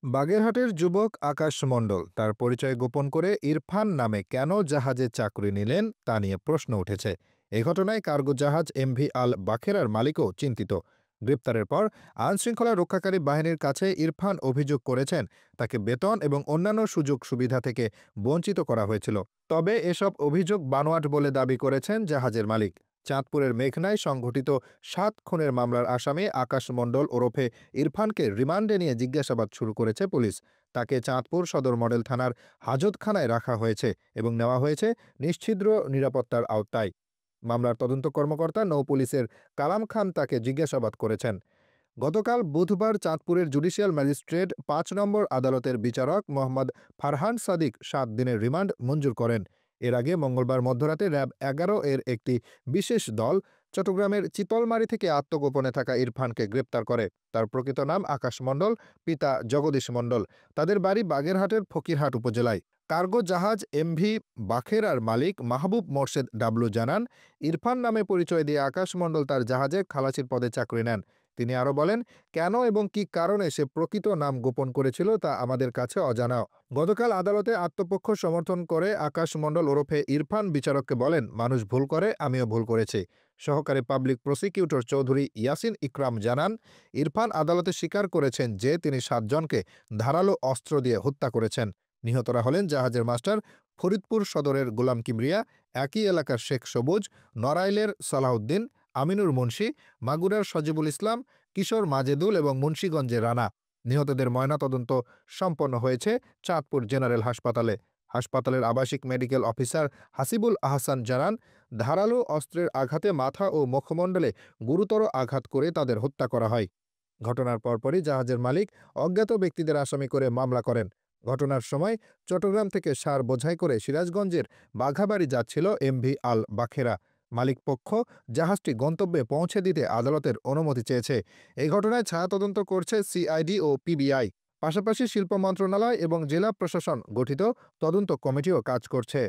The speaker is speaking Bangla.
বাগেরহাটের যুবক আকাশ মণ্ডল তার পরিচয় গোপন করে ইরফান নামে কেন জাহাজে চাকরি নিলেন তা নিয়ে প্রশ্ন উঠেছে। এ ঘটনায় কার্গো জাহাজ এমভি আল বাখেরার মালিকও চিন্তিত। গ্রেপ্তারের পর আইনশৃঙ্খলা রক্ষাকারী বাহিনীর কাছে ইরফান অভিযোগ করেছেন তাকে বেতন এবং অন্যান্য সুযোগ সুবিধা থেকে বঞ্চিত করা হয়েছিল। তবে এসব অভিযোগ বানোয়াট বলে দাবি করেছেন জাহাজের মালিক। চাঁদপুরের মেঘনায় সংঘটিত ৭ খুনের মামলার আসামি আকাশ মণ্ডল ওরফে ইরফানকে রিমান্ডে নিয়ে জিজ্ঞাসাবাদ শুরু করেছে পুলিশ। তাকে চাঁদপুর সদর মডেল থানার হাজতখানায় রাখা হয়েছে এবং নেওয়া হয়েছে নিশ্ছিদ্র নিরাপত্তার আওতায়। মামলার তদন্ত কর্মকর্তা নৌপুলিশের কালাম খান তাকে জিজ্ঞাসাবাদ করেছেন। গতকাল বুধবার চাঁদপুরের জুডিশিয়াল ম্যাজিস্ট্রেট ৫ নম্বর আদালতের বিচারক মোহাম্মদ ফারহান সাদিক ৭ দিনের রিমান্ড মঞ্জুর করেন। এর আগে মঙ্গলবার মধ্যরাতে র্যাব-১১ এর একটি বিশেষ দল চট্টগ্রামের চিতলমারী থেকে আত্মগোপনে থাকা ইরফানকে গ্রেপ্তার করে। তার প্রকৃত নাম আকাশ মণ্ডল, পিতা জগদীশ মণ্ডল। তাদের বাড়ি বাগেরহাটের ফকিরহাট উপজেলায়। কার্গো জাহাজ এমভি বাখেরার মালিক মাহবুব মোর্শেদ ডাবলু জানান, ইরফান নামে পরিচয় দিয়ে আকাশ মণ্ডল তার জাহাজে খালাসির পদে চাকরি নেন। তিনি আরও বলেন, কেন এবং কী কারণে সে প্রকৃত নাম গোপন করেছিল তা আমাদের কাছে অজানা। গতকাল আদালতে আত্মপক্ষ সমর্থন করে আকাশ মণ্ডল ওরফে ইরফান বিচারককে বলেন, মানুষ ভুল করে, আমিও ভুল করেছি। সহকারী পাবলিক প্রসিকিউটর চৌধুরী ইয়াসিন ইকরাম জানান, ইরফান আদালতে স্বীকার করেছেন যে তিনি ৭ জনকে ধারালো অস্ত্র দিয়ে হত্যা করেছেন। নিহতরা হলেন জাহাজের মাস্টার ফরিদপুর সদরের গোলাম কিবরিয়া, একই এলাকার শেখ সবুজ, নড়াইলের সালাউদ্দিন, আমিনুর মুন্সি, মাগুরার সজিবুল ইসলাম, কিশোর মাজেদুল এবং মুন্সিগঞ্জের রানা। নিহতদের ময়নাতদন্ত সম্পন্ন হয়েছে চাঁদপুর জেনারেল হাসপাতালে। হাসপাতালের আবাসিক মেডিকেল অফিসার হাসিবুল আহসান জানান, ধারালো অস্ত্রের আঘাতে মাথা ও মুখমণ্ডলে গুরুতর আঘাত করে তাদের হত্যা করা হয়। ঘটনার পরপরই জাহাজের মালিক অজ্ঞাত ব্যক্তিদের আসামি করে মামলা করেন। ঘটনার সময় চট্টগ্রাম থেকে সার বোঝাই করে সিরাজগঞ্জের বাঘাবাড়ি যাচ্ছিল এমভি আল বাখেরা। মালিকপক্ষ জাহাজটি গন্তব্যে পৌঁছে দিতে আদালতের অনুমতি চেয়েছে। এই ঘটনায় ছায়া তদন্ত করছে সিআইডি ও পিবিআই। পাশাপাশি শিল্প মন্ত্রণালয় এবং জেলা প্রশাসন গঠিত তদন্ত কমিটিও কাজ করছে।